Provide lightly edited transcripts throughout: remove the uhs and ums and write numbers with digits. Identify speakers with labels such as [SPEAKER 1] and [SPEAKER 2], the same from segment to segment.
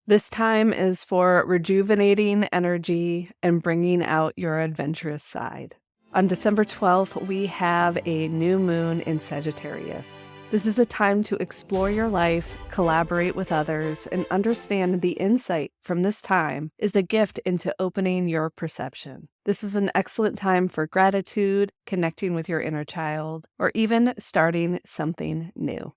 [SPEAKER 1] This time is for rejuvenating energy and bringing out your adventurous side. On December 12th, we have a new moon in Sagittarius. This is a time to explore your life, collaborate with others, and understand the insight from this time is a gift into opening your perception. This is an excellent time for gratitude, connecting with your inner child, or even starting something new.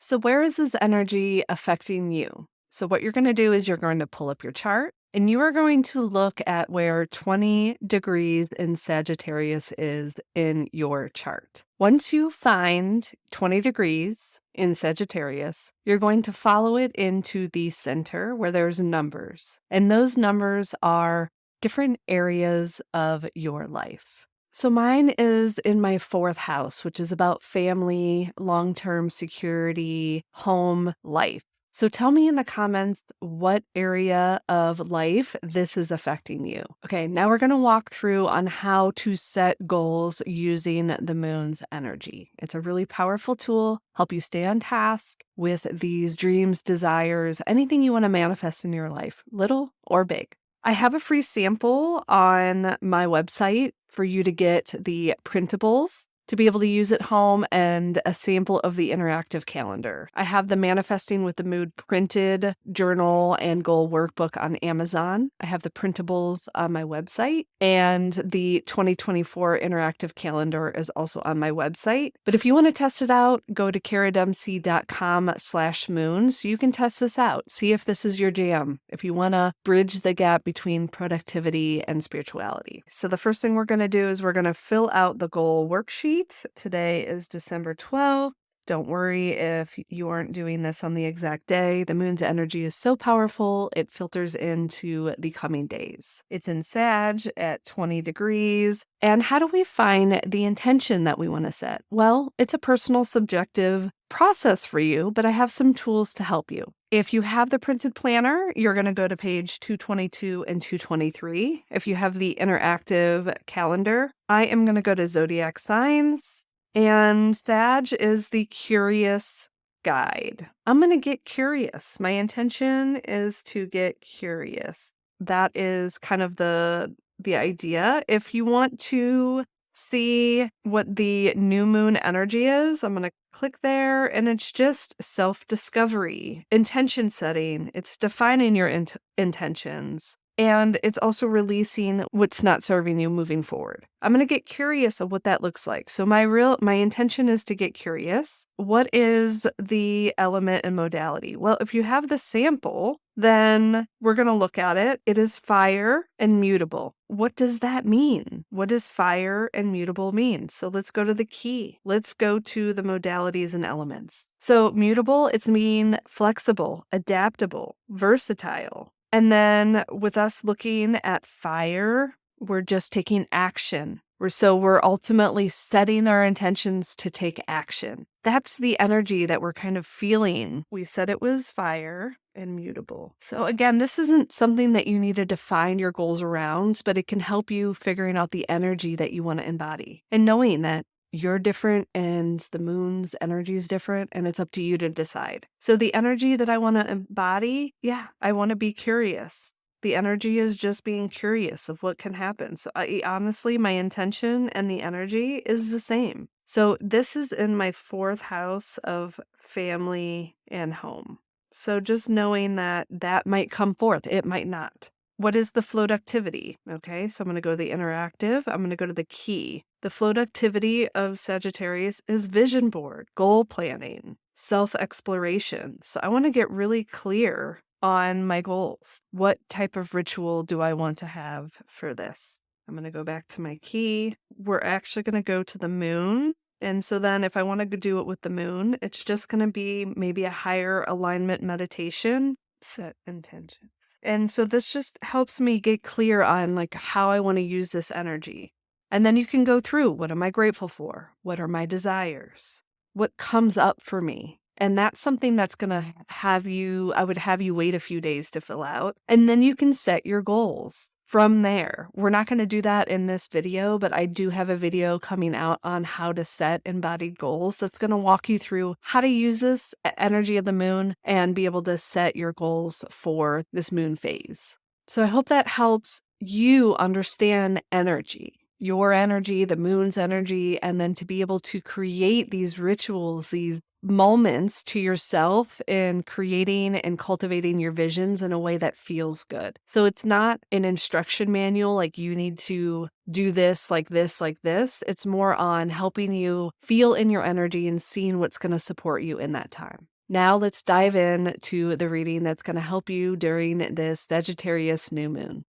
[SPEAKER 1] So where is this energy affecting you? So what you're going to do is you're going to pull up your chart and you are going to look at where 20 degrees in Sagittarius is in your chart. Once you find 20 degrees in Sagittarius, you're going to follow it into the center where there's numbers. And those numbers are different areas of your life. So mine is in my 4th house, which is about family, long-term security, home, life. So tell me in the comments what area of life this is affecting you. Okay, now we're going to walk through on how to set goals using the moon's energy. It's a really powerful tool, help you stay on task with these dreams, desires, anything you want to manifest in your life, little or big. I have a free sample on my website for you to get the printables to be able to use at home and a sample of the interactive calendar. I have the Manifesting with the Mood printed journal and goal workbook on Amazon. I have the printables on my website, and the 2024 interactive calendar is also on my website. But if you want to test it out, go to karadempsey.com/moon so you can test this out. See if this is your jam, if you want to bridge the gap between productivity and spirituality. So the first thing we're going to do is we're going to fill out the goal worksheet. Today is December 12th. Don't worry if you aren't doing this on the exact day. The moon's energy is so powerful, it filters into the coming days. It's in Sag at 20 degrees. And how do we find the intention that we want to set? Well, it's a personal, subjective process for you, but I have some tools to help you. If you have the printed planner, you're going to go to page 222 and 223. If you have the interactive calendar, I am going to go to zodiac signs. And Sag is the curious guide. I'm going to get curious. My intention is to get curious. That is kind of the idea. If you want to see what the new moon energy is, I'm going to click there, and it's just self-discovery, intention setting. It's defining your intentions. And it's also releasing what's not serving you moving forward. I'm going to get curious of what that looks like. So my intention is to get curious. What is the element and modality? Well, if you have the sample, then we're going to look at it. It is fire and mutable. What does that mean? What does fire and mutable mean? So let's go to the key. Let's go to the modalities and elements. So mutable, it's mean flexible, adaptable, versatile. And then with us looking at fire, we're just taking action. We're ultimately setting our intentions to take action. That's the energy that we're kind of feeling. We said it was fire and mutable. So again, this isn't something that you need to define your goals around, but it can help you figuring out the energy that you want to embody and knowing that you're different and the moon's energy is different, and it's up to you to decide. So the energy that I want to embody, I want to be curious. The energy is just being curious of what can happen. So honestly, my intention and the energy is the same. So this is in my 4th house of family and home. So just knowing that might come forth, it might not. What is the floativity? Okay, so I'm going to go to the interactive. I'm going to go to the key. The floativity of Sagittarius is vision board, goal planning, self-exploration. So I want to get really clear on my goals. What type of ritual do I want to have for this? I'm going to go back to my key. We're actually going to go to the moon. And so then if I want to do it with the moon, it's just going to be maybe a higher alignment meditation. Set intentions. And so this just helps me get clear on like how I want to use this energy. And then you can go through, what am I grateful for? What are my desires? What comes up for me? And that's something that's going to I would have you wait a few days to fill out. And then you can set your goals from there. We're not going to do that in this video, but I do have a video coming out on how to set embodied goals that's going to walk you through how to use this energy of the moon and be able to set your goals for this moon phase. So I hope that helps you understand energy, your energy, the moon's energy, and then to be able to create these rituals, these moments to yourself in creating and cultivating your visions in a way that feels good. So it's not an instruction manual like you need to do this, like this, like this. It's more on helping you feel in your energy and seeing what's going to support you in that time. Now let's dive in to the reading that's going to help you during this Sagittarius new moon.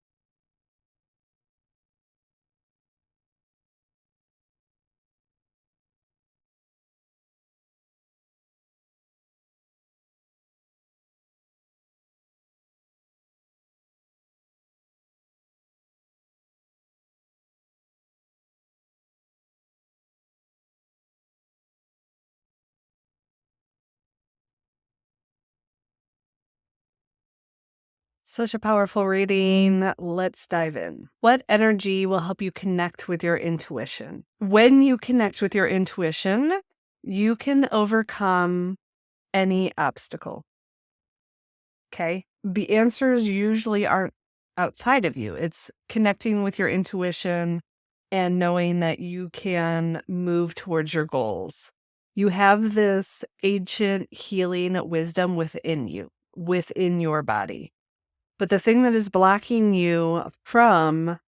[SPEAKER 1] Such a powerful reading. Let's dive in. What energy will help you connect with your intuition? When you connect with your intuition, you can overcome any obstacle. Okay. The answers usually aren't outside of you. It's connecting with your intuition and knowing that you can move towards your goals. You have this ancient healing wisdom within you, within your body. But the thing that is blocking you from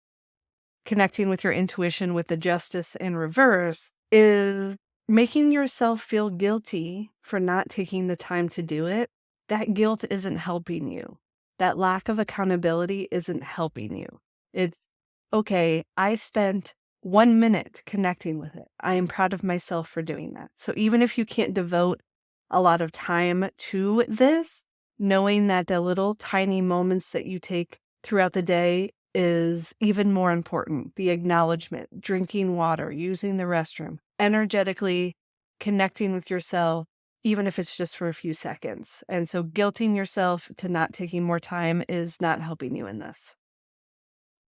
[SPEAKER 1] connecting with your intuition with the justice in reverse is making yourself feel guilty for not taking the time to do it. That guilt isn't helping you. That lack of accountability isn't helping you. It's okay, I spent 1 minute connecting with it. I am proud of myself for doing that. So even if you can't devote a lot of time to this, knowing that the little tiny moments that you take throughout the day is even more important. The acknowledgement, drinking water, using the restroom, energetically connecting with yourself, even if it's just for a few seconds. And so guilting yourself to not taking more time is not helping you in this.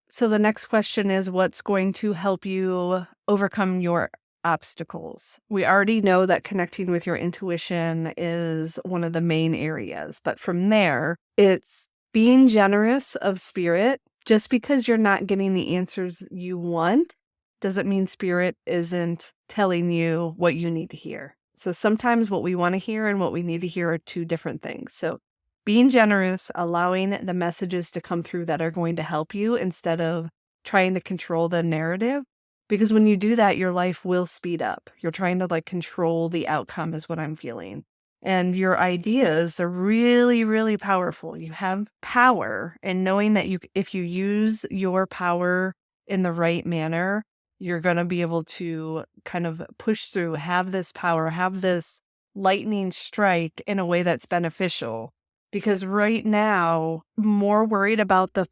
[SPEAKER 1] So the next question is, what's going to help you overcome your obstacles? We already know that connecting with your intuition is one of the main areas, but from there, it's being generous of spirit. Just because you're not getting the answers you want doesn't mean spirit isn't telling you what you need to hear. So sometimes what we want to hear and what we need to hear are two different things. So being generous, allowing the messages to come through that are going to help you instead of trying to control the narrative. Because when you do that, your life will speed up. You're trying to control the outcome is what I'm feeling. And your ideas are really, really powerful. You have power, and knowing that if you use your power in the right manner, you're going to be able to kind of push through, have this power, have this lightning strike in a way that's beneficial. Because right now, more worried about the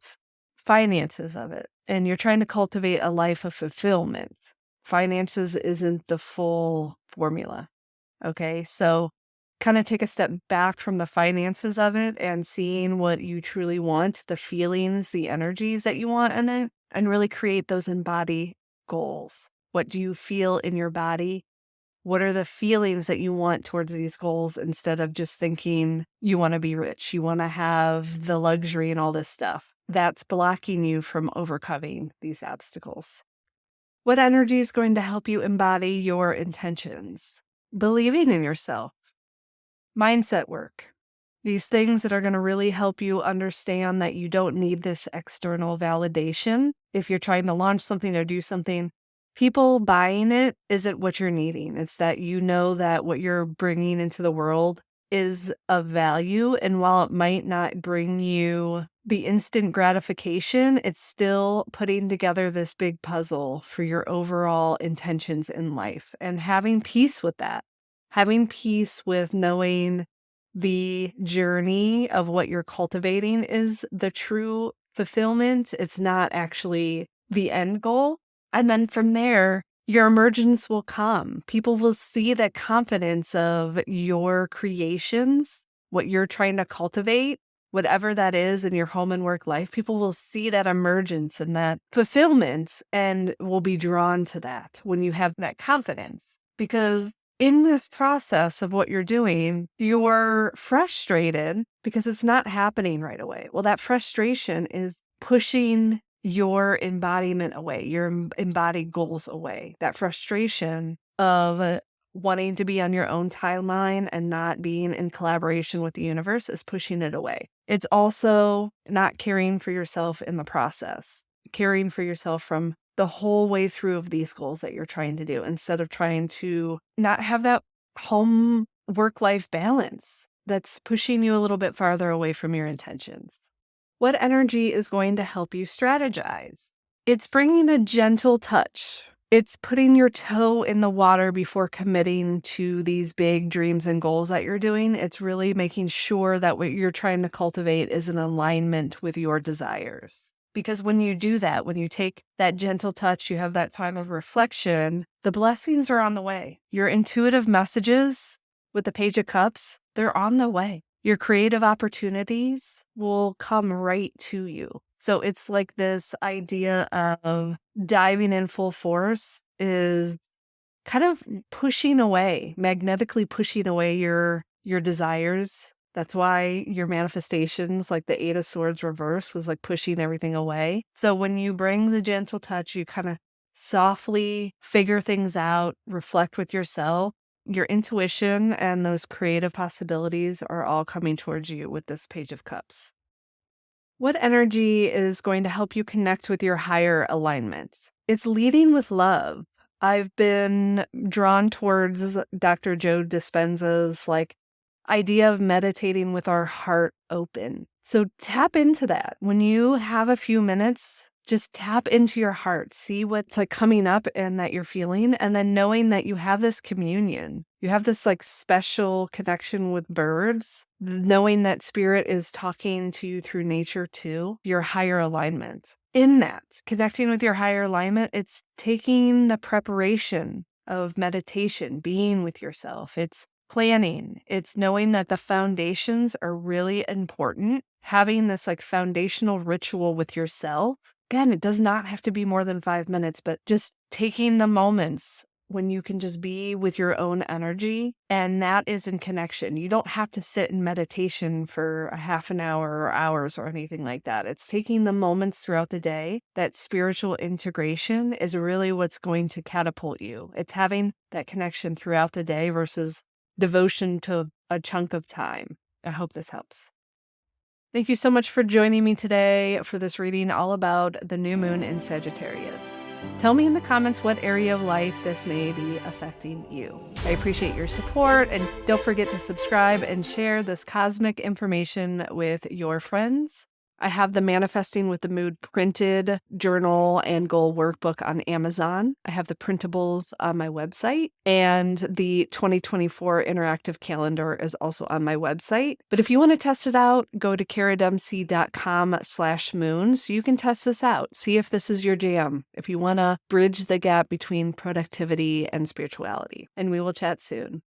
[SPEAKER 1] finances of it, and you're trying to cultivate a life of fulfillment. Finances isn't the full formula. Okay, so kind of take a step back from the finances of it and seeing what you truly want, the feelings, the energies that you want in it, and really create those embodied goals. What do you feel in your body? What are the feelings that you want towards these goals instead of just thinking you want to be rich, you want to have the luxury and all this stuff? That's blocking you from overcoming these obstacles. What energy is going to help you embody your intentions? Believing in yourself. Mindset work. These things that are going to really help you understand that you don't need this external validation. If you're trying to launch something or do something, people buying it isn't what you're needing. It's that you know that what you're bringing into the world is of value. And while it might not bring you the instant gratification, it's still putting together this big puzzle for your overall intentions in life and having peace with that. Having peace with knowing the journey of what you're cultivating is the true fulfillment. It's not actually the end goal. And then from there, your emergence will come. People will see the confidence of your creations, what you're trying to cultivate, whatever that is in your home and work life. People will see that emergence and that fulfillment and will be drawn to that when you have that confidence. Because in this process of what you're doing, you're frustrated because it's not happening right away. Well, that frustration is pushing your embodiment away, your embodied goals away. That frustration of wanting to be on your own timeline and not being in collaboration with the universe is pushing it away. It's also not caring for yourself in the process, caring for yourself from the whole way through of these goals that you're trying to do, instead of trying to not have that home work-life balance that's pushing you a little bit farther away from your intentions. What energy is going to help you strategize? It's bringing a gentle touch. It's putting your toe in the water before committing to these big dreams and goals that you're doing. It's really making sure that what you're trying to cultivate is in alignment with your desires. Because when you do that, when you take that gentle touch, you have that time of reflection, the blessings are on the way. Your intuitive messages with the Page of Cups, they're on the way. Your creative opportunities will come right to you. So it's like this idea of diving in full force is kind of pushing away, magnetically pushing away your desires. That's why your manifestations, like the Eight of Swords reverse, was like pushing everything away. So when you bring the gentle touch, you kind of softly figure things out, reflect with yourself. Your intuition and those creative possibilities are all coming towards you with this Page of Cups. What energy is going to help you connect with your higher alignment? It's leading with love. I've been drawn towards Dr. Joe Dispenza's idea of meditating with our heart open. So tap into that. When you have a few minutes, just tap into your heart, see what's coming up and that you're feeling, and then knowing that you have this communion. You have this special connection with birds, knowing that spirit is talking to you through nature too, your higher alignment. In that, connecting with your higher alignment, it's taking the preparation of meditation, being with yourself. It's planning. It's knowing that the foundations are really important. Having this foundational ritual with yourself. Again, it does not have to be more than 5 minutes, but just taking the moments when you can just be with your own energy, and that is in connection. You don't have to sit in meditation for a half an hour or hours or anything like that. It's taking the moments throughout the day. That spiritual integration is really what's going to catapult you. It's having that connection throughout the day versus devotion to a chunk of time. I hope this helps. Thank you so much for joining me today for this reading all about the new moon in Sagittarius. Tell me in the comments what area of life this may be affecting you. I appreciate your support, and don't forget to subscribe and share this cosmic information with your friends. I have the Manifesting with the Mood printed journal and goal workbook on Amazon. I have the printables on my website, and the 2024 interactive calendar is also on my website. But if you want to test it out, go to karadempsey.com/moon so you can test this out. See if this is your jam, if you want to bridge the gap between productivity and spirituality. And we will chat soon.